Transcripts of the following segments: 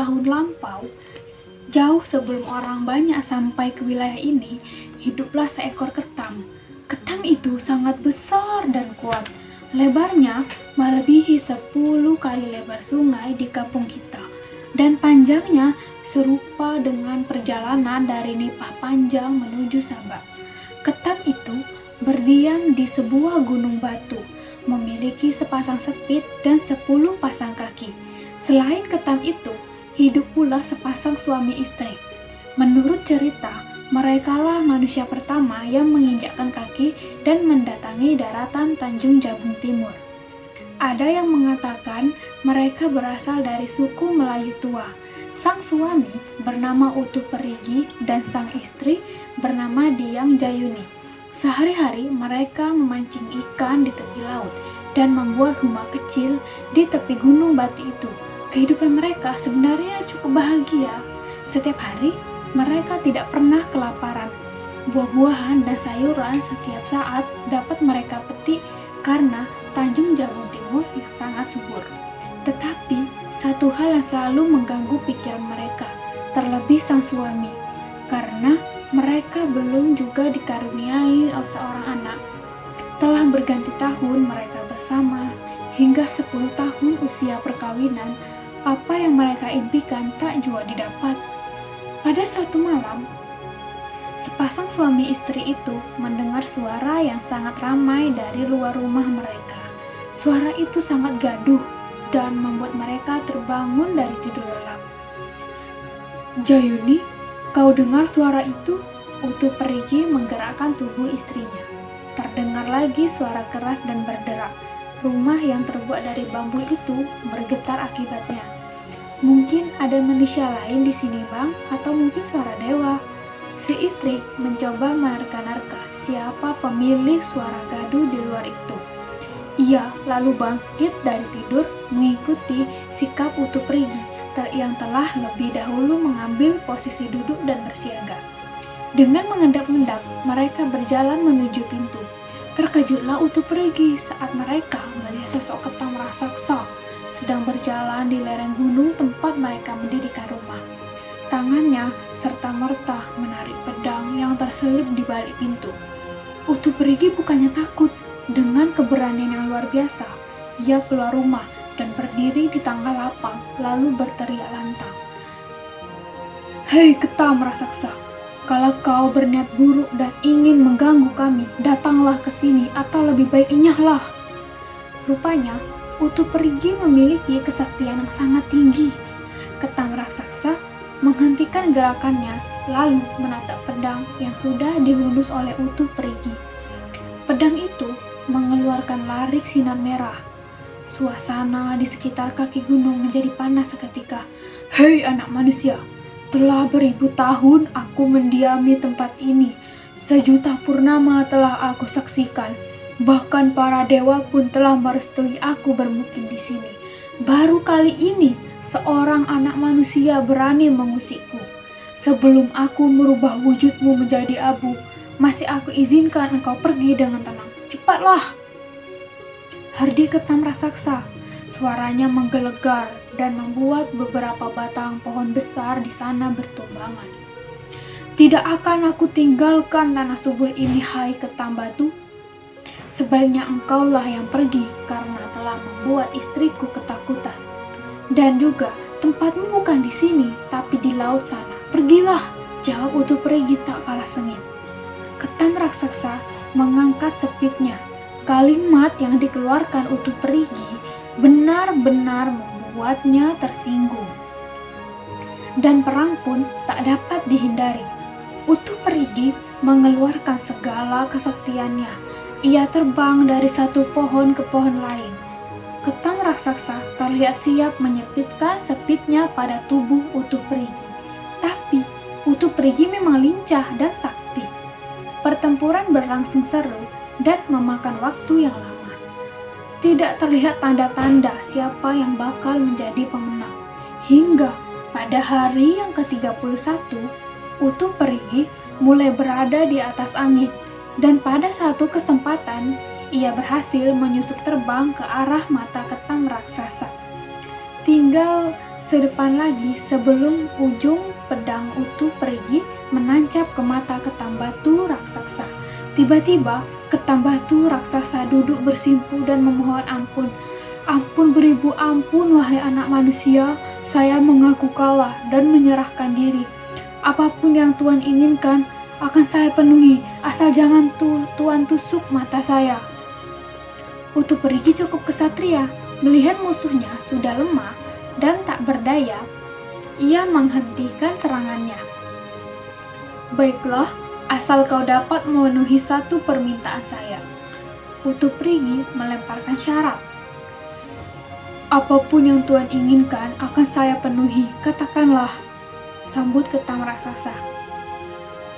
tahun lampau, jauh sebelum orang banyak sampai ke wilayah ini, hiduplah seekor ketam. Ketam itu sangat besar dan kuat. Lebarnya melebihi 10 kali lebar sungai di kampung kita. Dan panjangnya serupa dengan perjalanan dari Nipah Panjang menuju Sabak. Ketam itu berdiam di sebuah gunung batu, memiliki sepasang sepit dan 10 pasang kaki. Selain ketam itu, hidup pula sepasang suami istri. Menurut cerita, merekalah manusia pertama yang menginjakkan kaki dan mendatangi daratan Tanjung Jabung Timur. Ada yang mengatakan mereka berasal dari suku Melayu tua. Sang suami bernama Utuh Perigi dan sang istri bernama Diang Jayuni. Sehari-hari mereka memancing ikan di tepi laut dan membuat rumah kecil di tepi gunung batu itu. Kehidupan mereka sebenarnya cukup bahagia. Setiap hari mereka tidak pernah kelaparan. Buah-buahan dan sayuran setiap saat dapat mereka petik karena Tanjung Jabung Timur yang sangat subur. Tetapi satu hal yang selalu mengganggu pikiran mereka, terlebih sang suami, karena mereka belum juga dikaruniai seorang anak. Telah berganti tahun mereka bersama, hingga 10 tahun usia perkawinan, apa yang mereka impikan tak jua didapat. Pada suatu malam, sepasang suami istri itu mendengar suara yang sangat ramai dari luar rumah mereka. Suara itu sangat gaduh dan membuat mereka terbangun dari tidur lelap. "Jayuni, kau dengar suara itu?" Utuh Perigi menggerakkan tubuh istrinya. Terdengar lagi suara keras dan berderak. Rumah yang terbuat dari bambu itu bergetar akibatnya. "Mungkin ada manusia lain di sini, Bang, atau mungkin suara dewa." Si istri mencoba menerka-nerka siapa pemilik suara gaduh di luar itu. Ia lalu bangkit dari tidur mengikuti sikap Utuh Perigi yang telah lebih dahulu mengambil posisi duduk dan bersiaga. Dengan mengendap-endap, mereka berjalan menuju pintu. Terkejutlah Utuh Perigi saat mereka melihat sosok ketam raksasa sedang berjalan di lereng gunung tempat mereka mendirikan rumah. Tangannya serta-merta menarik pedang yang terselip di balik pintu. Utuh Perigi bukannya takut. Dengan keberanian yang luar biasa, ia keluar rumah dan berdiri di tengah lapang, lalu berteriak lantang. "Hei ketam raksasa, kalau kau berniat buruk dan ingin mengganggu kami, datanglah ke sini atau lebih baik enyahlah." Rupanya, Utuh Perigi memiliki kesaktian yang sangat tinggi. Ketam raksasa menghentikan gerakannya, lalu menatap pedang yang sudah dihunus oleh Utuh Perigi. Pedang itu mengeluarkan larik sinar merah. Suasana di sekitar kaki gunung menjadi panas seketika. "Hei anak manusia, telah beribu tahun aku mendiami tempat ini. Sejuta purnama telah aku saksikan. Bahkan para dewa pun telah merestui aku bermukim di sini. Baru kali ini seorang anak manusia berani mengusikku. Sebelum aku merubah wujudmu menjadi abu, masih aku izinkan engkau pergi dengan tenang. Cepatlah!" Hardi ketam raksasa. Suaranya menggelegar dan membuat beberapa batang pohon besar di sana bertumbangan. "Tidak akan aku tinggalkan tanah subur ini, hai ketam batu. Sebaiknya engkaulah yang pergi karena telah membuat istriku ketakutan. Dan juga tempatmu bukan di sini, tapi di laut sana. Pergilah!" jawab Utuh Perigi tak kalah sengit. Ketam raksasa mengangkat sepitnya. Kalimat yang dikeluarkan Utuh Perigi benar-benar membuatnya tersinggung. Dan perang pun tak dapat dihindari. Utuh Perigi mengeluarkan segala kesaktiannya. Ia terbang dari satu pohon ke pohon lain. Ketam raksasa terlihat siap menyepitkan sepitnya pada tubuh Utuh Perigi. Tapi Utuh Perigi memang lincah dan sakti. Pertempuran berlangsung seru dan memakan waktu yang lama. Tidak terlihat tanda-tanda siapa yang bakal menjadi pemenang. Hingga pada hari yang ke-31, Utuh Perigi mulai berada di atas angin. Dan pada satu kesempatan, ia berhasil menyusup terbang ke arah mata ketam raksasa. Tinggal Sedepan lagi, sebelum ujung pedang Utu Perigi menancap ke mata Ketam Batu raksasa. Tiba-tiba, Ketam Batu raksasa duduk bersimpu dan memohon ampun. Ampun beribu ampun, wahai anak manusia, saya mengaku kalah dan menyerahkan diri. Apapun yang Tuhan inginkan akan saya penuhi, asal jangan Tuhan tusuk mata saya. Utu Perigi cukup kesatria, melihat musuhnya sudah lemah dan tak berdaya, ia menghentikan serangannya. Baiklah, asal kau dapat memenuhi satu permintaan saya. Utu Perigi melemparkan syarat. Apapun yang Tuhan inginkan akan saya penuhi, katakanlah, sambut Ketam raksasa.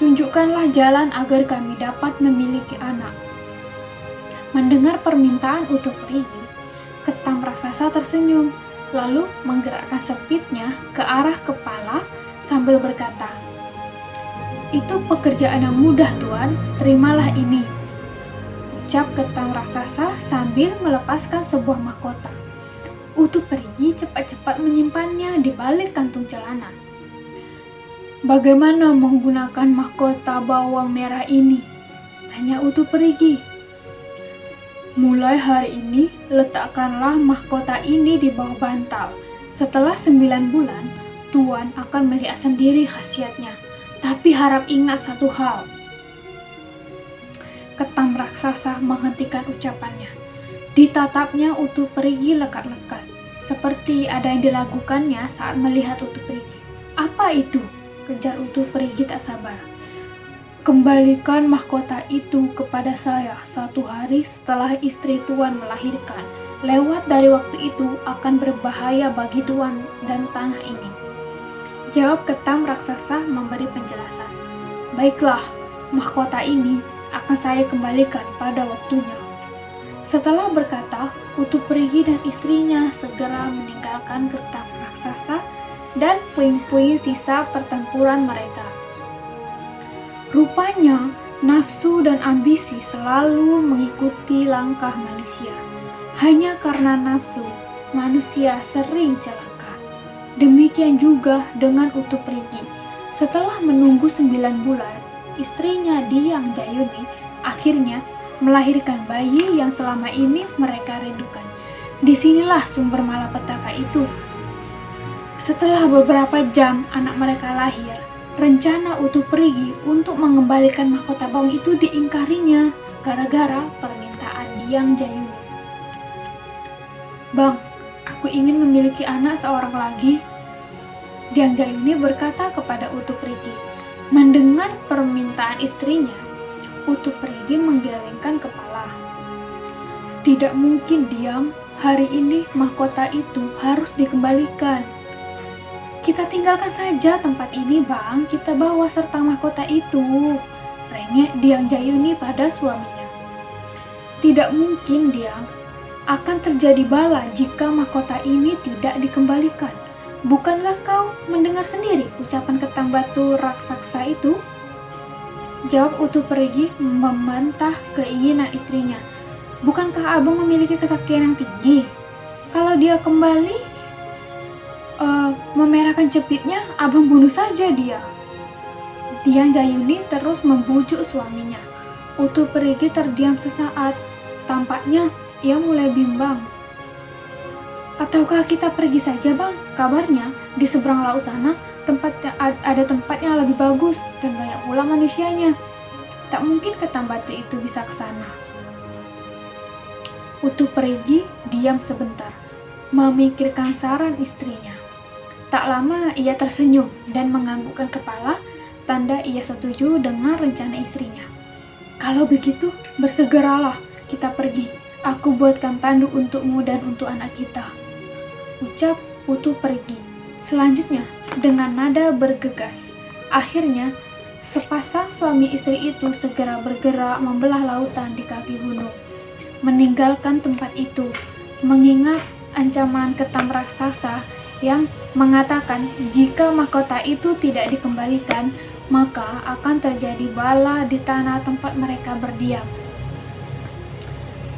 Tunjukkanlah jalan agar kami dapat memiliki anak. Mendengar permintaan Utu Perigi, Ketam raksasa tersenyum, lalu menggerakkan sepitnya ke arah kepala sambil berkata, "Itu pekerjaan yang mudah, Tuan, terimalah ini," ucap Ketam raksasa sambil melepaskan sebuah mahkota. Utu Perigi cepat-cepat menyimpannya di balik kantung celana. "Bagaimana menggunakan mahkota bawang merah ini?" tanya Utu Perigi. "Mulai hari ini, letakkanlah mahkota ini di bawah bantal. Setelah 9 bulan, Tuan akan melihat sendiri khasiatnya. Tapi harap ingat satu hal." Ketam raksasa menghentikan ucapannya. Ditatapnya Utu Perigi lekat-lekat, seperti ada yang diragukannya saat melihat Utu Perigi. "Apa itu?" kejar Utu Perigi tak sabar. "Kembalikan mahkota itu kepada saya 1 hari setelah istri Tuan melahirkan. Lewat dari waktu itu akan berbahaya bagi Tuan dan tanah ini," jawab Ketam raksasa memberi penjelasan. "Baiklah, mahkota ini akan saya kembalikan pada waktunya." Setelah berkata, Utu Perigi dan istrinya segera meninggalkan Ketam raksasa dan puing-puing sisa pertempuran mereka. Rupanya, nafsu dan ambisi selalu mengikuti langkah manusia. Hanya karena nafsu, manusia sering celaka. Demikian juga dengan Utu Perigi. Setelah menunggu 9 bulan, istrinya Diang Jayuni akhirnya melahirkan bayi yang selama ini mereka rindukan. Disinilah sumber malapetaka itu. Setelah beberapa jam anak mereka lahir, rencana Utu Perigi untuk mengembalikan mahkota bawang itu diingkarinya gara-gara permintaan Diang Jayuni. "Bang, aku ingin memiliki anak seorang lagi," Diang Jayuni berkata kepada Utu Perigi. Mendengar permintaan istrinya, Utu Perigi menggelengkan kepala. "Tidak mungkin, Diang. Hari ini mahkota itu harus dikembalikan. Kita tinggalkan saja tempat ini, Bang. Kita bawa serta mahkota itu," rengek Diang Jayuni pada suaminya. "Tidak mungkin, Diang. Akan terjadi bala jika mahkota ini tidak dikembalikan. Bukankah kau mendengar sendiri ucapan Ketam Batu raksasa itu?" jawab Utu Perigi membantah keinginan istrinya. "Bukankah abang memiliki kesaktian yang tinggi? Kalau dia kembali memerahkan cepitnya, abang bunuh saja dia." Diang Jayuni terus membujuk suaminya. Utu Perigi terdiam sesaat. Tampaknya ia mulai bimbang. "Ataukah kita pergi saja, Bang? Kabarnya di seberang laut sana ada tempat yang lebih bagus dan banyak pula manusianya. Tak mungkin Ketam Batu itu bisa ke sana." Utu Perigi diam sebentar, memikirkan saran istrinya. Tak lama ia tersenyum dan menganggukkan kepala, tanda ia setuju dengan rencana istrinya. "Kalau begitu, bersegeralah kita pergi. Aku buatkan tanduk untukmu dan untuk anak kita," ucap Utu Perigi. Selanjutnya, dengan nada bergegas, akhirnya sepasang suami istri itu segera bergerak membelah lautan di kaki gunung, meninggalkan tempat itu, mengingat ancaman Ketam raksasa yang mengatakan jika mahkota itu tidak dikembalikan, maka akan terjadi bala di tanah tempat mereka berdiam.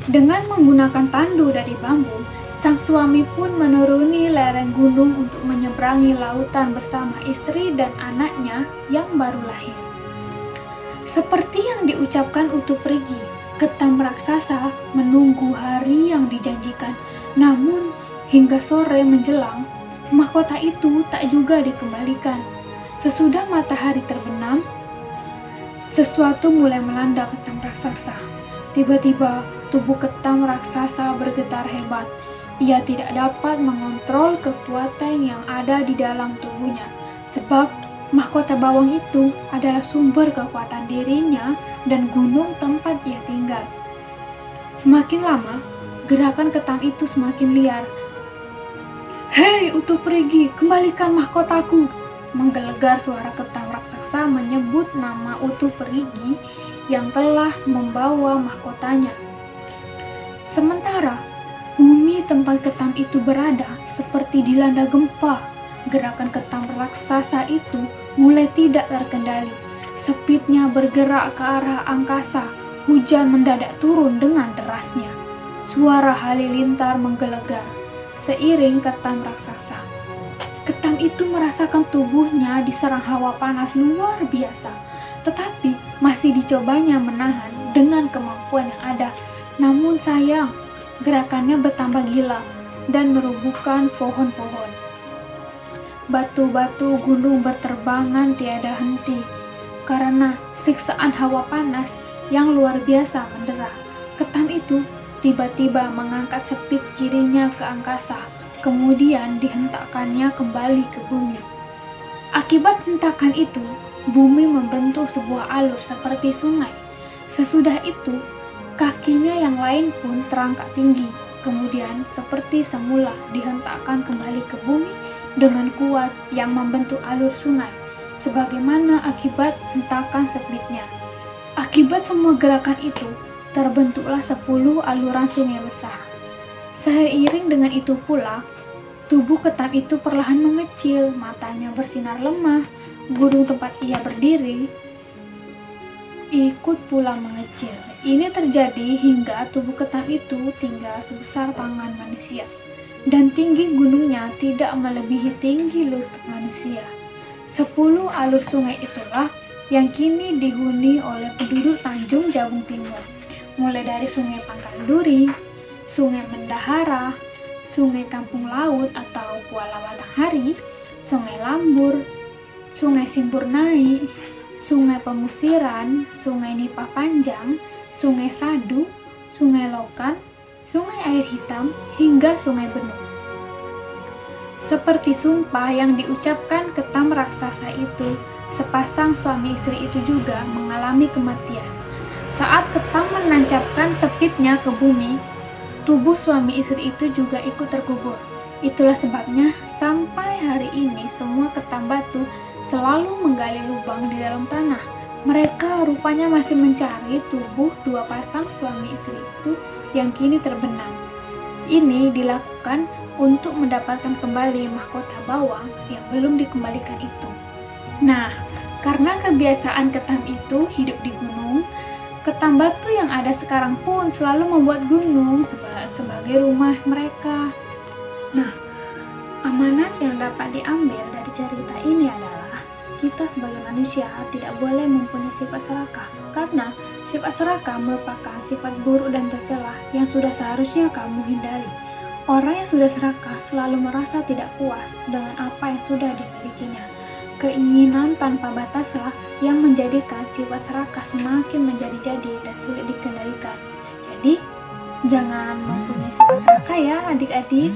Dengan menggunakan tandu dari bambu, Sang suami pun menuruni lereng gunung untuk menyeberangi lautan bersama istri dan anaknya yang baru lahir. Seperti yang diucapkan Utu Perigi, ketam raksasa menunggu hari yang dijanjikan. Namun, hingga sore menjelang, mahkota itu tak juga dikembalikan. Sesudah matahari terbenam, sesuatu mulai melanda ketam raksasa. Tiba-tiba, tubuh ketam raksasa bergetar hebat. Ia tidak dapat mengontrol kekuatan yang ada di dalam tubuhnya, sebab mahkota bawang itu adalah sumber kekuatan dirinya dan gunung tempat ia tinggal. Semakin lama, gerakan ketam itu semakin liar. "Hei Utu Perigi, kembalikan mahkotaku!" Menggelegar suara ketam raksasa menyebut nama Utu Perigi yang telah membawa mahkotanya. Sementara bumi tempat ketam itu berada seperti dilanda gempa. Gerakan ketam raksasa itu mulai tidak terkendali. Sepitnya bergerak ke arah angkasa. Hujan mendadak turun dengan derasnya. Suara halilintar menggelegar seiring ketam raksasa. Ketam itu merasakan tubuhnya diserang hawa panas luar biasa, tetapi masih dicobanya menahan dengan kemampuan yang ada. Namun sayang, gerakannya bertambah gila dan merubuhkan pohon-pohon. Batu-batu gunung berterbangan tiada henti karena siksaan hawa panas yang luar biasa mendera. Ketam itu tiba-tiba mengangkat sepit kirinya ke angkasa, kemudian dihentakkannya kembali ke bumi. Akibat hentakan itu, bumi membentuk sebuah alur seperti sungai. Sesudah itu, kakinya yang lain pun terangkat tinggi, kemudian seperti semula dihentakkan kembali ke bumi dengan kuat yang membentuk alur sungai, sebagaimana akibat hentakan sepitnya. Akibat semua gerakan itu, terbentuklah 10 aluran sungai besar. Seiring dengan itu pula, tubuh ketam itu perlahan mengecil, matanya bersinar lemah, gunung tempat ia berdiri ikut pula mengecil. Ini terjadi hingga tubuh ketam itu tinggal sebesar tangan manusia, dan tinggi gunungnya tidak melebihi tinggi lutut manusia. 10 alur sungai itulah yang kini dihuni oleh penduduk Tanjung Jabung Timur, mulai dari Sungai Pangkal Duri, Sungai Bendahara, Sungai Kampung Laut atau Kuala Batanghari, Sungai Lambur, Sungai Simpurnai, Sungai Pemusiran, Sungai Nipah Panjang, Sungai Sadu, Sungai Lokan, Sungai Air Hitam, hingga Sungai Benuk. Seperti sumpah yang diucapkan ketam raksasa itu, sepasang suami istri itu juga mengalami kematian. Saat ketam menancapkan sepitnya ke bumi, tubuh suami istri itu juga ikut terkubur. Itulah sebabnya sampai hari ini semua ketam batu selalu menggali lubang di dalam tanah. Mereka rupanya masih mencari tubuh 2 pasang suami istri itu yang kini terbenam. Ini dilakukan untuk mendapatkan kembali mahkota bawang yang belum dikembalikan itu. Nah, karena kebiasaan ketam itu hidup di gunung, ketam batu yang ada sekarang pun selalu membuat gunung sebagai rumah mereka. Nah, amanat yang dapat diambil dari cerita ini adalah kita sebagai manusia tidak boleh mempunyai sifat serakah, karena sifat serakah merupakan sifat buruk dan tercela yang sudah seharusnya kamu hindari. Orang yang sudah serakah selalu merasa tidak puas dengan apa yang sudah dimilikinya. Keinginan tanpa bataslah yang menjadikan sifat serakah semakin menjadi-jadi dan sulit dikendalikan. Jadi, jangan mempunyai sifat serakah ya adik-adik.